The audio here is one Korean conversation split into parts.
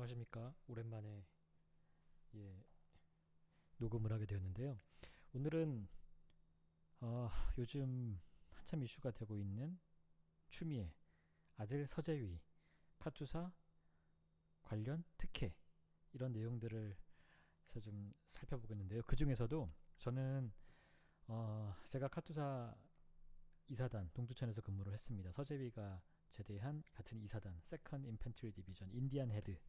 안녕하십니까. 오랜만에 예, 녹음을 하게 되었는데요. 오늘은 요즘 한참 이슈가 되고 있는 추미애 아들 서재위 카투사 관련 특혜 이런 내용들을 해서 좀 살펴보겠는데요. 그 중에서도 저는 제가 카투사 이사단 동두천에서 근무를 했습니다. 서재위가 제대한 같은 이사단 세컨 인펜트리 디비전 인디안 헤드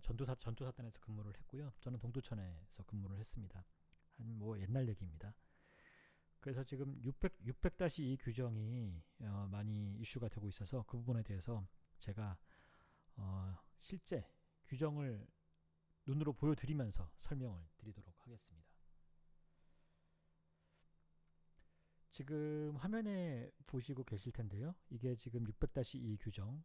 전투사단에서 근무를 했고요. 저는 동두천에서 근무를 했습니다. 한 뭐 옛날 얘기입니다. 그래서 지금 600-2 규정이 많이 이슈가 되고 있어서 그 부분에 대해서 제가 실제 규정을 눈으로 보여드리면서 설명을 드리도록 하겠습니다. 지금 화면에 보시고 계실 텐데요. 이게 지금 600-2 규정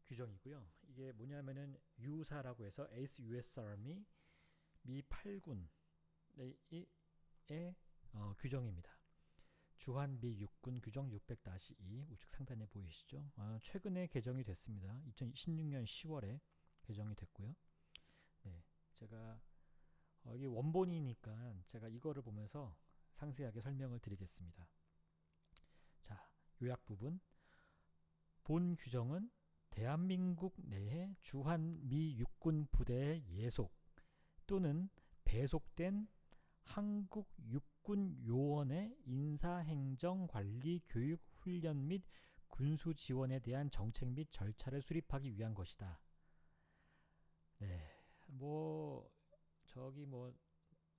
규정이고요. 이게 뭐냐면은 유사라고 해서 ACE US Army 미 8군의 규정입니다. 주한 미 육군 규정 600-2 우측 상단에 보이시죠? 최근에 개정이 됐습니다. 2016년 10월에 개정이 됐고요. 네, 제가 이게 원본이니까 제가 이거를 보면서 상세하게 설명을 드리겠습니다. 자, 요약 부분. 본 규정은 대한민국 내에 주한 미 육군 부대의 예속 또는 배속된 한국 육군 요원의 인사행정 관리 교육 훈련 및 군수 지원에 대한 정책 및 절차를 수립하기 위한 것이다. 네, 뭐 저기 뭐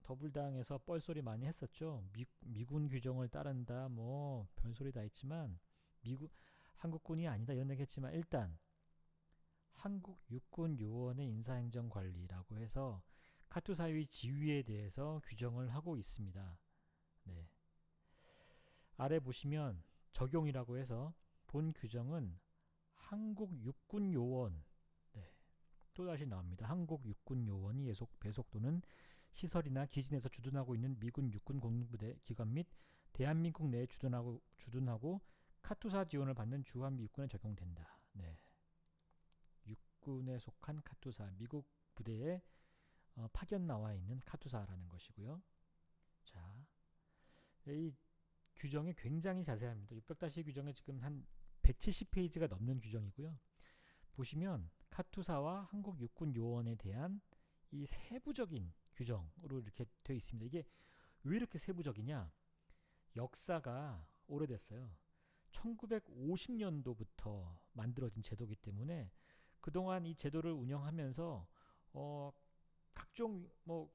더불당에서 뻘소리 많이 했었죠. 미군 규정을 따른다 뭐 별소리 다 했지만 미군 한국군이 아니다 이런 얘기 했지만 일단 한국 육군 요원의 인사행정 관리라고 해서 카투사의 지위에 대해서 규정을 하고 있습니다. 네. 아래 보시면 적용이라고 해서 본 규정은 한국 육군 요원 네. 또다시 나옵니다. 한국 육군 요원이 예속 배속 또는 시설이나 기진에서 주둔하고 있는 미군 육군 공군부대 기관 및 대한민국 내에 주둔하고 카투사 지원을 받는 주한미 육군에 적용된다. 네. 육군에 속한 카투사 미국 부대에 파견 나와 있는 카투사라는 것이고요. 자, 이 규정이 굉장히 자세합니다. 600-2 규정에 지금 한 170페이지가 넘는 규정이고요. 보시면 카투사와 한국 육군 요원에 대한 이 세부적인 규정으로 이렇게 되어 있습니다. 이게 왜 이렇게 세부적이냐? 역사가 오래됐어요. 1950년도부터 만들어진 제도이기 때문에 그동안 이 제도를 운영하면서 각종 뭐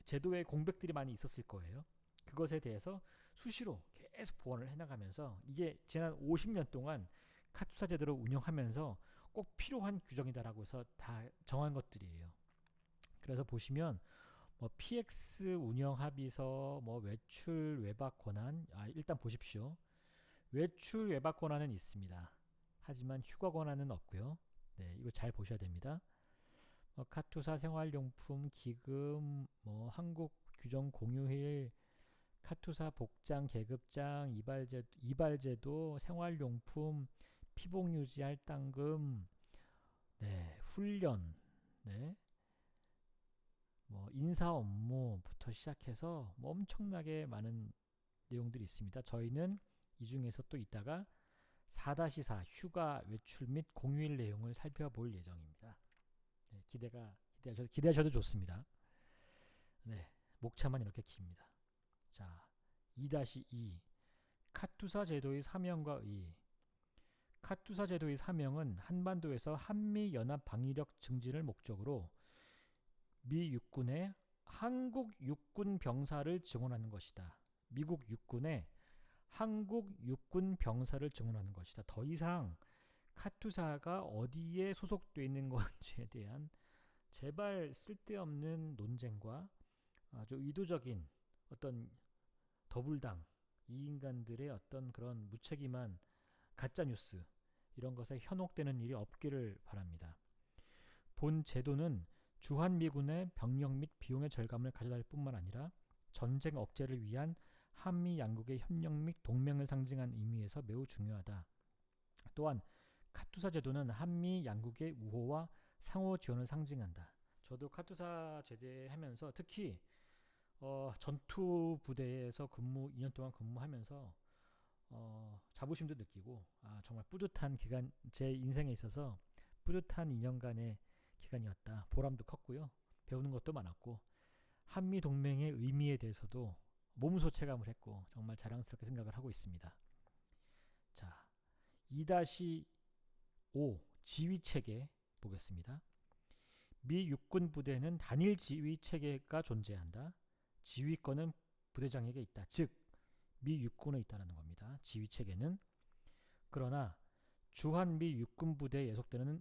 제도의 공백들이 많이 있었을 거예요. 그것에 대해서 수시로 계속 보완을 해나가면서 이게 지난 50년 동안 카투사 제도를 운영하면서 꼭 필요한 규정이다라고 해서 다 정한 것들이에요. 그래서 보시면 뭐 PX 운영 합의서, 뭐 외출 외박 권한, 일단 보십시오. 외출 외박 권한은 있습니다. 하지만 휴가 권한은 없고요. 네, 이거 잘 보셔야 됩니다. 카투사 생활용품 기금, 뭐 한국 규정 공휴일, 카투사 복장 계급장, 이발제도, 생활용품, 피복 유지 할당금, 네, 훈련, 네, 뭐 인사 업무부터 시작해서 뭐 엄청나게 많은 내용들이 있습니다. 저희는 이 중에서 또 이따가 4-4 휴가 외출 및 공휴일 내용을 살펴볼 예정입니다. 네, 기대하셔도 좋습니다. 네, 목차만 이렇게 깁니다. 자, 2-2 카투사 제도의 사명과 의의. 카투사 제도의 사명은 한반도에서 한미 연합 방위력 증진을 목적으로 미 육군에 한국 육군 병사를 증원하는 것이다. 미국 육군에 한국 육군 병사를 증원하는 것이다. 더 이상 카투사가 어디에 소속되어 있는 건지에 대한 제발 쓸데없는 논쟁과 아주 의도적인 어떤 더불당 이 인간들의 어떤 그런 무책임한 가짜 뉴스 이런 것에 현혹되는 일이 없기를 바랍니다. 본 제도는 주한미군의 병력 및 비용의 절감을 가져다 줄 뿐만 아니라 전쟁 억제를 위한 한미 양국의 협력 및 동맹을 상징한 의미에서 매우 중요하다. 또한 카투사 제도는 한미 양국의 우호와 상호 지원을 상징한다. 저도 카투사 제대하면서 특히 전투 부대에서 2년 동안 근무하면서 자부심도 느끼고 정말 뿌듯한 기간, 제 인생에 있어서 뿌듯한 2년간의 기간이었다. 보람도 컸고요. 배우는 것도 많았고 한미 동맹의 의미에 대해서도 몸소 체감을 했고 정말 자랑스럽게 생각을 하고 있습니다. 자, 2-5 지휘 체계 보겠습니다. 미 육군 부대는 단일 지휘 체계가 존재한다. 지휘권은 부대장에게 있다. 즉, 미 육군에 있다는 겁니다. 지휘 체계는. 그러나 주한 미 육군 부대에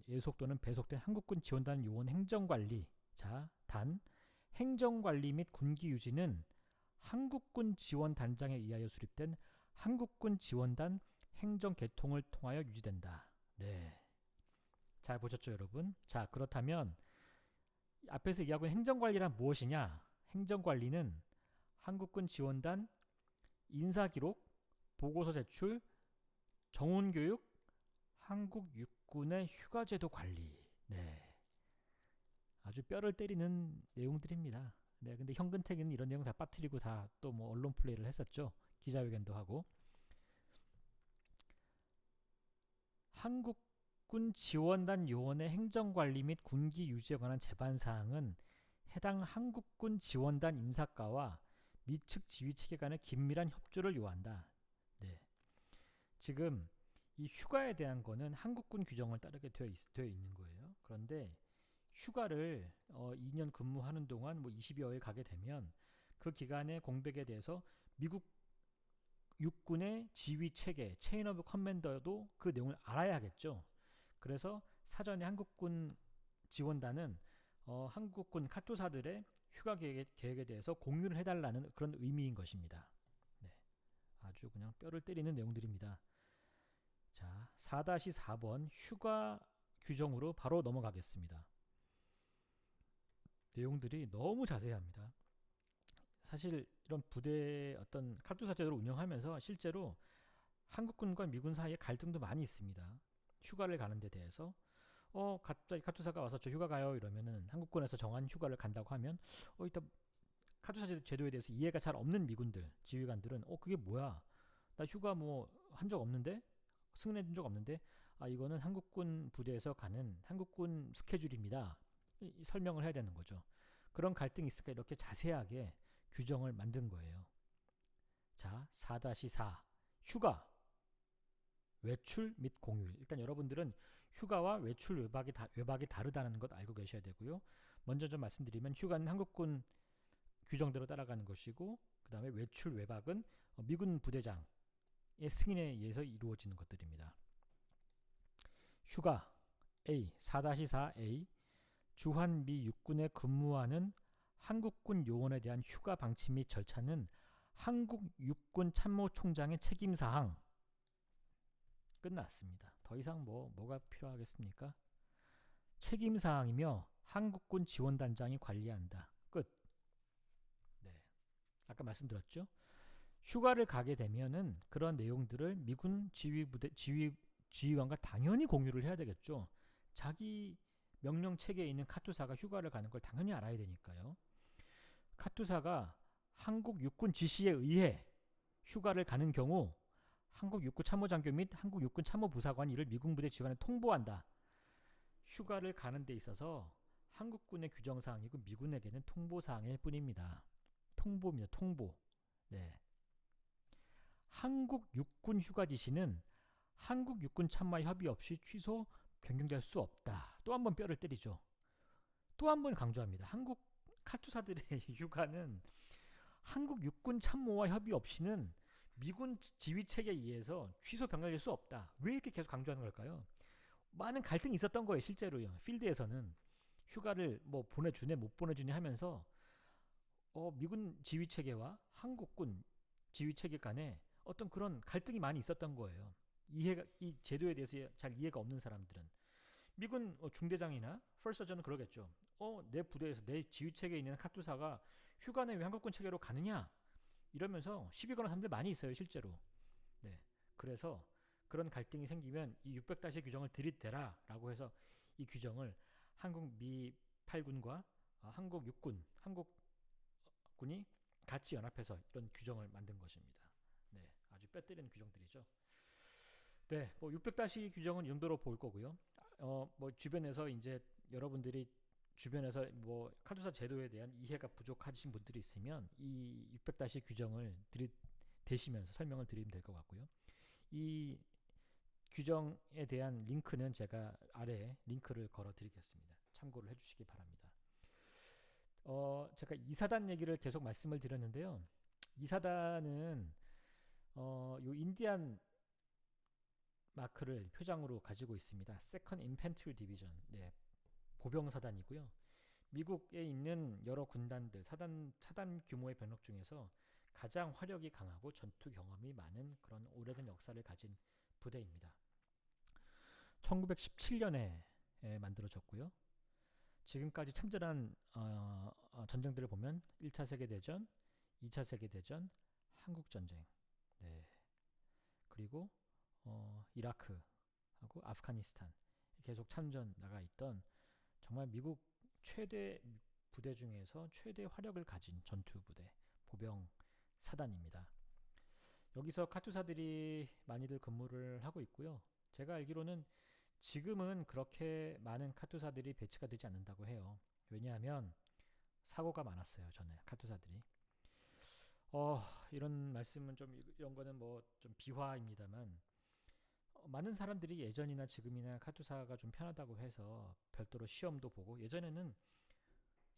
예속 또는 배속된 한국군 지원단 요원 행정관리. 자, 단 행정관리 및 군기 유지는 한국군 지원단장에 의하여 수립된 한국군 지원단 행정계통을 통하여 유지된다. 네, 잘 보셨죠, 여러분? 자, 그렇다면 앞에서 얘기하고 있는 행정관리란 무엇이냐? 행정관리는 한국군 지원단 인사기록, 보고서 제출, 정훈교육, 한국 육군의 휴가제도 관리. 네, 아주 뼈를 때리는 내용들입니다. 네, 근데 현근택은 이런 내용 다 빠뜨리고 다 또 뭐 언론 플레이를 했었죠. 기자회견도 하고. 한국군 지원단 요원의 행정관리 및 군기 유지에 관한 제반사항은 해당 한국군 지원단 인사과와 미측 지휘체계 간의 긴밀한 협조를 요한다. 네, 지금 이 휴가에 대한 거는 한국군 규정을 따르게 되어 있는 거예요. 그런데 휴가를 2년 근무하는 동안 뭐 20여일 가게 되면 그 기간의 공백에 대해서 미국 육군의 지휘 체계, 체인 오브 커맨더도 그 내용을 알아야겠죠. 그래서 사전에 한국군 지원단은 한국군 카투사들의 휴가 계획에 대해서 공유를 해달라는 그런 의미인 것입니다. 네, 아주 그냥 뼈를 때리는 내용들입니다. 자, 4-4번 휴가 규정으로 바로 넘어가겠습니다. 내용들이 너무 자세합니다. 사실 이런 부대 어떤 카투사 제도를 운영하면서 실제로 한국군과 미군 사이에 갈등도 많이 있습니다. 휴가를 가는 데 대해서 갑자기 카투사가 와서 저 휴가 가요 이러면은 한국군에서 정한 휴가를 간다고 하면 일단 카투사 제도에 대해서 이해가 잘 없는 미군들 지휘관들은 그게 뭐야? 나 휴가 뭐 한 적 없는데 승인해 준 적 없는데 이거는 한국군 부대에서 가는 한국군 스케줄입니다. 설명을 해야 되는 거죠. 그런 갈등이 있으니까 이렇게 자세하게 규정을 만든 거예요. 자, 4-4 휴가, 외출 및 공휴일. 일단 여러분들은 휴가와 외출 외박이 다르다는 것 알고 계셔야 되고요. 먼저 좀 말씀드리면 휴가는 한국군 규정대로 따라가는 것이고 그 다음에 외출 외박은 미군 부대장의 승인에 의해서 이루어지는 것들입니다. 휴가 A 4-4A 주한미 육군에 근무하는 한국군 요원에 대한 휴가 방침 및 절차는 한국 육군 참모총장의 책임사항. 끝났습니다. 더 이상 뭐가 필요하겠습니까? 책임사항이며 한국군 지원단장이 관리한다. 끝. 네, 아까 말씀드렸죠. 휴가를 가게 되면은 그런 내용들을 미군 지휘관과 당연히 공유를 해야 되겠죠. 자기 명령 체계에 있는 카투사가 휴가를 가는 걸 당연히 알아야 되니까요. 카투사가 한국 육군 지시에 의해 휴가를 가는 경우 한국 육군 참모장교 및 한국 육군 참모부사관이 이를 미군 부대 지휘관에 통보한다. 휴가를 가는 데 있어서 한국군의 규정사항이고 미군에게는 통보사항일 뿐입니다. 통보입니다. 통보. 네. 한국 육군 휴가 지시는 한국 육군 참모와 협의 없이 취소, 변경될 수 없다. 또 한 번 뼈를 때리죠. 또 한 번 강조합니다. 한국 카투사들의 휴가는 한국 육군 참모와 협의 없이는 미군 지휘 체계에 의해서 취소 변경될 수 없다. 왜 이렇게 계속 강조하는 걸까요? 많은 갈등이 있었던 거예요. 실제로요. 필드에서는 휴가를 뭐 보내주네 못 보내주네 하면서 미군 지휘 체계와 한국군 지휘 체계 간에 어떤 그런 갈등이 많이 있었던 거예요. 이 제도에 대해서 잘 이해가 없는 사람들은 미군 중대장이나 펄서전은 그러겠죠. 내 부대에서 내 지휘 체계에 있는 카투사가 휴가는 왜 한국군 체계로 가느냐 이러면서 시비 거는 사람들 많이 있어요, 실제로. 네, 그래서 그런 갈등이 생기면 이 600-다시 규정을 들이대라라고 해서 이 규정을 한국 미 8군과 한국 육군, 한국군이 같이 연합해서 이런 규정을 만든 것입니다. 네, 아주 뼈 때리는 규정들이죠. 네, 뭐 600-다시 규정은 이 정도로 볼 거고요. 뭐 주변에서 이제 여러분들이 주변에서 뭐 카투사 제도에 대한 이해가 부족하신 분들이 있으면 이 600-다시 규정을 들이대시면서 설명을 드리면 될 것 같고요. 이 규정에 대한 링크는 제가 아래에 링크를 걸어 드리겠습니다. 참고를 해주시기 바랍니다. 제가 이사단 얘기를 계속 말씀을 드렸는데요. 이사단은 요 인디안 마크를 표장으로 가지고 있습니다. Second Infantry Division, 네, 보병사단이고요. 미국에 있는 여러 군단들, 차단 규모의 병력 중에서 가장 화력이 강하고 전투 경험이 많은 그런 오래된 역사를 가진 부대입니다. 1917년에 만들어졌고요. 지금까지 참전한 전쟁들을 보면 1차 세계대전, 2차 세계대전, 한국전쟁, 네, 그리고 이라크하고 아프가니스탄 계속 참전 나가 있던 정말 미국 최대 부대 중에서 최대 화력을 가진 전투 부대, 보병 사단입니다. 여기서 카투사들이 많이들 근무를 하고 있고요. 제가 알기로는 지금은 그렇게 많은 카투사들이 배치가 되지 않는다고 해요. 왜냐하면 사고가 많았어요. 전에 카투사들이. 이런 말씀은 좀 이런 거는 뭐 좀 비화입니다만 많은 사람들이 예전이나 지금이나 카투사가 좀 편하다고 해서 별도로 시험도 보고 예전에는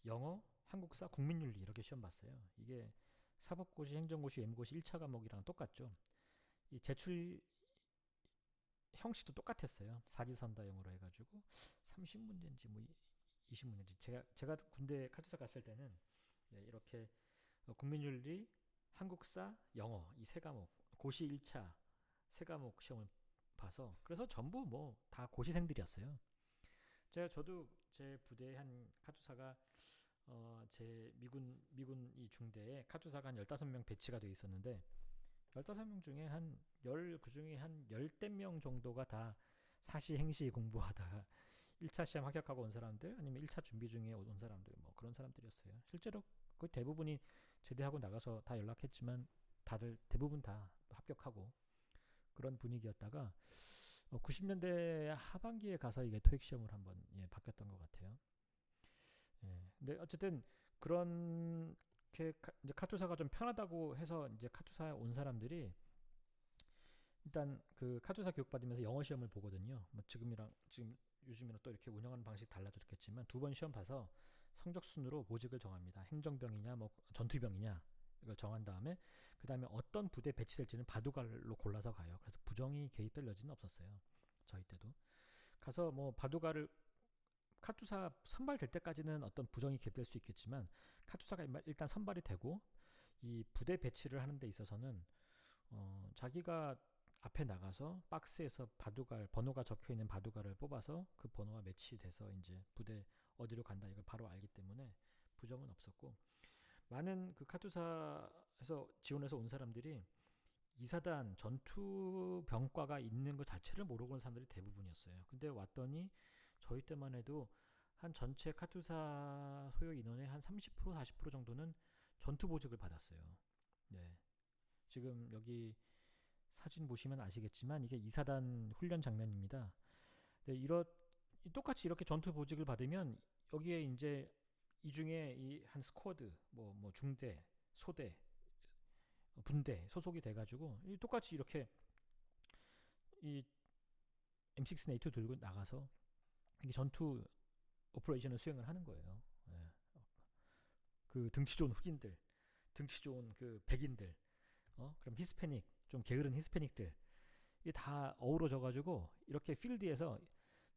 영어, 한국사, 국민윤리 이렇게 시험 봤어요. 이게 사법고시, 행정고시, 예무고시 1차 과목이랑 똑같죠. 이 제출 형식도 똑같았어요. 사지선다형으로 해가지고 30문제인지 뭐 20문제인지 제가 군대 카투사 갔을 때는 네, 이렇게 국민윤리, 한국사, 영어 이 세 과목 고시 1차 세 과목 시험을 봐서 그래서 전부 뭐 다 고시생들이었어요. 저도 제 부대의 한 카투사가 제 미군 이 중대에 카투사가 한 15명 배치가 돼 있었는데 15명 중에 그 중에 한 10대 명 정도가 다 사시 행시 공부하다가 1차 시험 합격하고 온 사람들 아니면 1차 준비 중에 온 사람들 뭐 그런 사람들이었어요. 실제로 거의 대부분이 제대하고 나가서 다 연락했지만 다들 대부분 다 합격하고 그런 분위기였다가 90년대 하반기에 가서 이게 토익 시험을 한번 바뀌었던 것 같아요. 근데 어쨌든 그런 이제 카투사가 좀 편하다고 해서 이제 카투사에 온 사람들이 일단 그 카투사 교육 받으면서 영어 시험을 보거든요. 뭐 지금 요즘이랑 또 이렇게 운영하는 방식이 달라졌겠지만 2번 시험 봐서 성적 순으로 보직을 정합니다. 행정병이냐 뭐 전투병이냐 이걸 정한 다음에 그 다음에 어떤 부대 배치될지는 바둑알로 골라서 가요. 그래서 부정이 개입될 여지는 없었어요. 저희 때도 가서 뭐 바둑알을 카투사 선발될 때까지는 어떤 부정이 개입될 수 있겠지만 카투사가 일단 선발이 되고 이 부대 배치를 하는 데 있어서는 자기가 앞에 나가서 박스에서 바둑알 번호가 적혀 있는 바둑알을 뽑아서 그 번호와 매치돼서 이제 부대 어디로 간다 이걸 바로 알기 때문에 부정은 없었고 많은 그 카투사에서 지원해서 온 사람들이 이사단 전투병과가 있는 것 자체를 모르고 온 사람들이 대부분이었어요. 근데 왔더니 저희 때만 해도 한 전체 카투사 소요 인원의 한 30% 40% 정도는 전투 보직을 받았어요. 네. 지금 여기 사진 보시면 아시겠지만 이게 이사단 훈련 장면입니다. 네, 똑같이 이렇게 전투 보직을 받으면 여기에 이제 이 중에 이 한 스쿼드 뭐 중대, 소대, 분대 소속이 돼가지고 똑같이 이렇게 이 M16A2 들고 나가서 이게 전투 오퍼레이션을 수행을 하는 거예요. 예. 그 등치 좋은 흑인들, 등치 좋은 그 백인들, 그럼 히스패닉 좀 게으른 히스패닉들 이게 다 어우러져가지고 이렇게 필드에서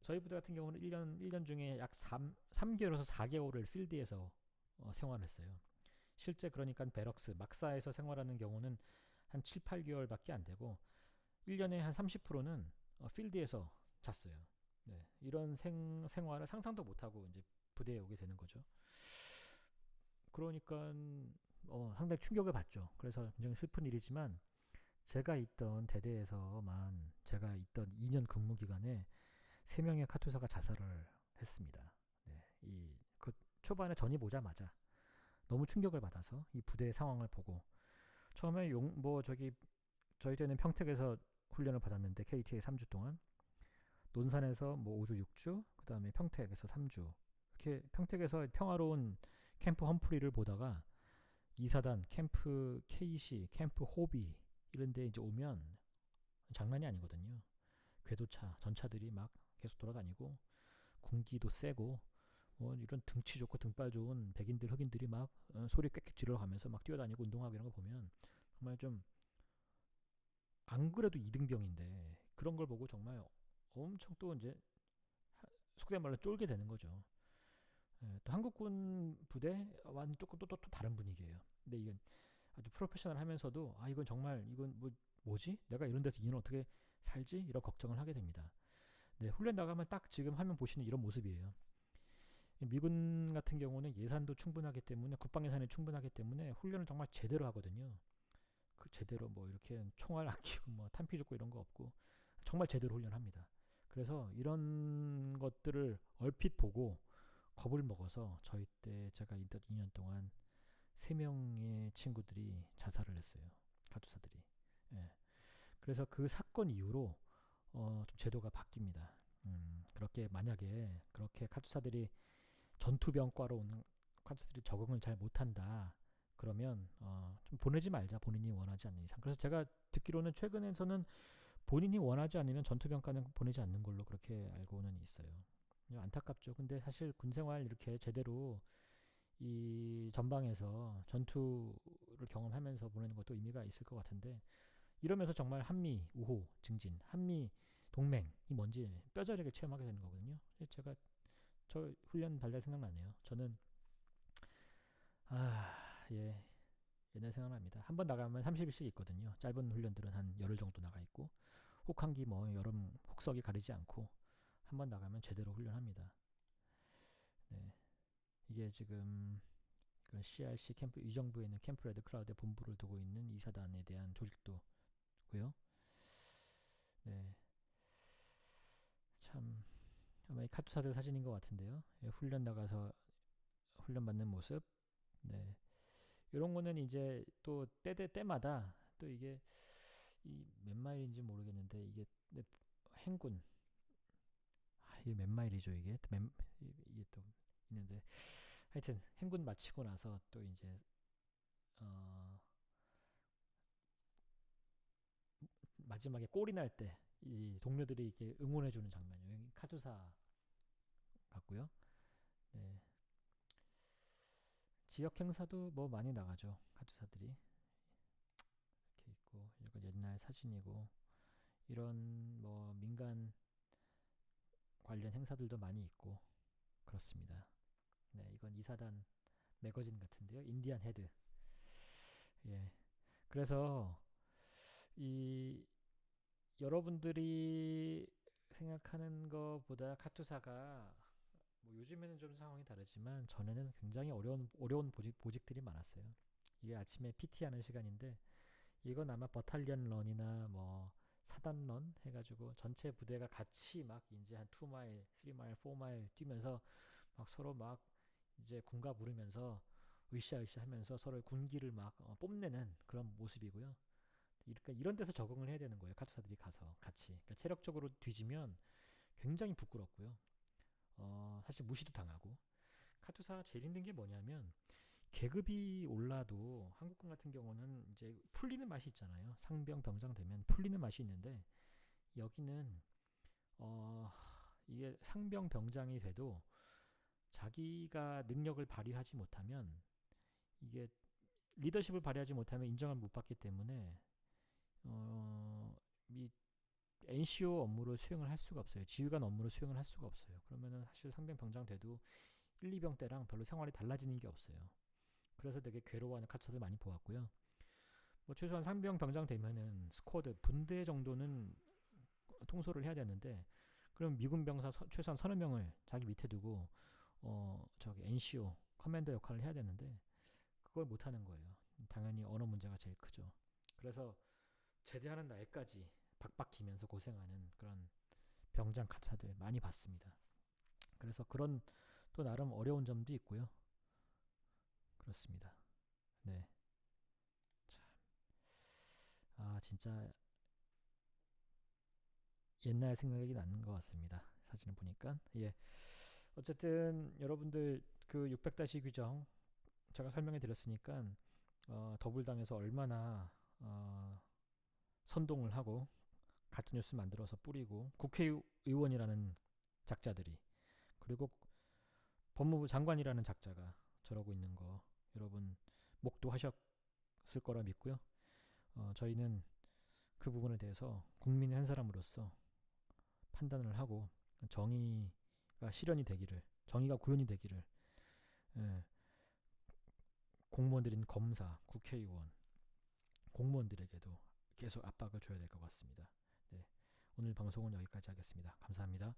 저희 부대 같은 경우는 1년 중에 약 3개월에서 4개월을 필드에서 생활했어요. 실제 그러니까 베럭스 막사에서 생활하는 경우는 한 7, 8개월밖에 안 되고 1년에 한 30%는 필드에서 잤어요. 네, 이런 생활을 상상도 못하고 이제 부대에 오게 되는 거죠. 그러니까 상당히 충격을 받죠. 그래서 굉장히 슬픈 일이지만 제가 있던 대대에서만 제가 있던 2년 근무 기간에 3명의 카투사가 자살을 했습니다. 네, 그 초반에 전입 오자마자 너무 충격을 받아서 이 부대의 상황을 보고 처음에 저희 때는 평택에서 훈련을 받았는데 KTA 3주 동안 논산에서 뭐 5주 6주 그다음에 평택에서 3주 이렇게 평택에서 평화로운 캠프 험프리를 보다가 이사단 캠프 KC 캠프 호비 이런 데 이제 오면 장난이 아니거든요. 궤도차 전차들이 막 계속 돌아다니고 군기도 세고 뭐 이런 등치 좋고 등발 좋은 백인들 흑인들이 막 소리 꽥꽥 질러가면서 막 뛰어다니고 운동하고 이런 거 보면 정말 좀 안 그래도 이등병인데 그런 걸 보고 정말 엄청 또 이제 속된 말로 쫄게 되는 거죠. 예, 또 한국군 부대와는 조금 또 다른 분위기예요. 근데 이건 아주 프로페셔널 하면서도 아 이건 정말 이건 뭐지? 내가 이런 데서 인원 어떻게 살지? 이런 걱정을 하게 됩니다. 네, 훈련 나가면 딱 지금 화면 보시는 이런 모습이에요. 미군 같은 경우는 예산도 충분하기 때문에 국방 예산이 충분하기 때문에 훈련을 정말 제대로 하거든요. 그 제대로 뭐 이렇게 총알 아끼고 뭐 탄피 죽고 이런 거 없고 정말 제대로 훈련합니다. 그래서 이런 것들을 얼핏 보고 겁을 먹어서 저희 때 제가 있던 2년 동안 3명의 친구들이 자살을 했어요. 가투사들이. 예. 그래서 그 사건 이후로 좀 제도가 바뀝니다. 그렇게 만약에 그렇게 카투사들이 전투병과로 오는 카투사들이 적응을 잘 못한다. 그러면 좀 보내지 말자. 본인이 원하지 않는 이상. 그래서 제가 듣기로는 최근에서는 본인이 원하지 않으면 전투병과는 보내지 않는 걸로 그렇게 알고는 있어요. 안타깝죠. 근데 사실 군생활 이렇게 제대로 이 전방에서 전투를 경험하면서 보내는 것도 의미가 있을 것 같은데 이러면서 정말 한미 우호 증진, 한미 동맹이 뭔지 뼈저리게 체험하게 되는 거거든요. 제가 저 훈련 달달 생각나네요. 저는 예 옛날 생각납니다. 한 번 나가면 30일씩 있거든요. 짧은 훈련들은 한 열흘 정도 나가 있고 혹한기 뭐 여름 혹석이 가리지 않고 한 번 나가면 제대로 훈련합니다. 네. 이게 지금 그 CRC 캠프 의정부에 있는 캠프 레드 크라우드에 본부를 두고 있는 이사단에 대한 조직도고요. 네. 참 아마 이 카투사들 사진인 것 같은데요. 예, 훈련 나가서 훈련 받는 모습. 네. 이런 거는 이제 또 때마다 또 이게 이 몇 마일인지 모르겠는데 이게 행군 이게 몇 마일이죠 이게 이게 또 있는데 하여튼 행군 마치고 나서 또 이제 어 마지막에 골이 날 때 이 동료들이 이렇게 응원해주는 장면이에요. 카투사 같고요. 네. 지역 행사도 뭐 많이 나가죠. 카투사들이 이렇게 있고 이건 옛날 사진이고 이런 뭐 민간 관련 행사들도 많이 있고 그렇습니다. 네, 이건 이사단 매거진 같은데요. 인디안 헤드. 예. 그래서 이 여러분들이 생각하는 것보다 카투사가 뭐 요즘에는 좀 상황이 다르지만 전에는 굉장히 어려운 보직들이 많았어요. 이게 아침에 PT 하는 시간인데 이건 아마 버탈리언 런이나 뭐 사단 런 해가지고 전체 부대가 같이 막 이제 한 2마일, 3마일, 4마일 뛰면서 막 서로 막 이제 군가 부르면서 으쌰으쌰 하면서 서로의 군기를 막 뽐내는 그런 모습이고요. 그러니까 이런 데서 적응을 해야 되는 거예요. 카투사들이 가서 같이. 그러니까 체력적으로 뒤지면 굉장히 부끄럽고요. 사실 무시도 당하고. 카투사가 제일 힘든 게 뭐냐면 계급이 올라도 한국군 같은 경우는 이제 풀리는 맛이 있잖아요. 상병 병장 되면 풀리는 맛이 있는데 여기는 어 이게 상병 병장이 돼도 자기가 능력을 발휘하지 못하면 이게 리더십을 발휘하지 못하면 인정을 못 받기 때문에 이 NCO 업무를 수행을 할 수가 없어요. 지휘관 업무를 수행을 할 수가 없어요. 그러면은 사실 상병 병장 돼도 1, 2병 때랑 별로 생활이 달라지는 게 없어요. 그래서 되게 괴로워하는 카츠를 많이 보았고요. 뭐 최소한 상병 병장 되면은 스쿼드 분대 정도는 통솔을 해야 되는데 그럼 미군 병사 최소한 서너 명을 자기 밑에 두고 저기 NCO 커맨더 역할을 해야 되는데 그걸 못 하는 거예요. 당연히 언어 문제가 제일 크죠. 그래서 제대하는 날까지 박박히면서 고생하는 그런 병장 카타들 많이 봤습니다. 그래서 그런 또 나름 어려운 점도 있고요. 그렇습니다. 네. 진짜 옛날 생각이 나는 것 같습니다. 사진을 보니까. 예. 어쨌든 여러분들 그 600-2 규정 제가 설명해 드렸으니까 더불당에서 얼마나 선동을 하고 가짜뉴스 만들어서 뿌리고 국회의원이라는 작자들이 그리고 법무부 장관이라는 작자가 저러고 있는 거 여러분 목도하셨을 거라 믿고요. 저희는 그 부분에 대해서 국민의 한 사람으로서 판단을 하고 정의가 실현이 되기를, 정의가 구현이 되기를 예, 공무원들인 검사, 국회의원, 공무원들에게도 계속 압박을 줘야 될 것 같습니다. 네, 오늘 방송은 여기까지 하겠습니다. 감사합니다.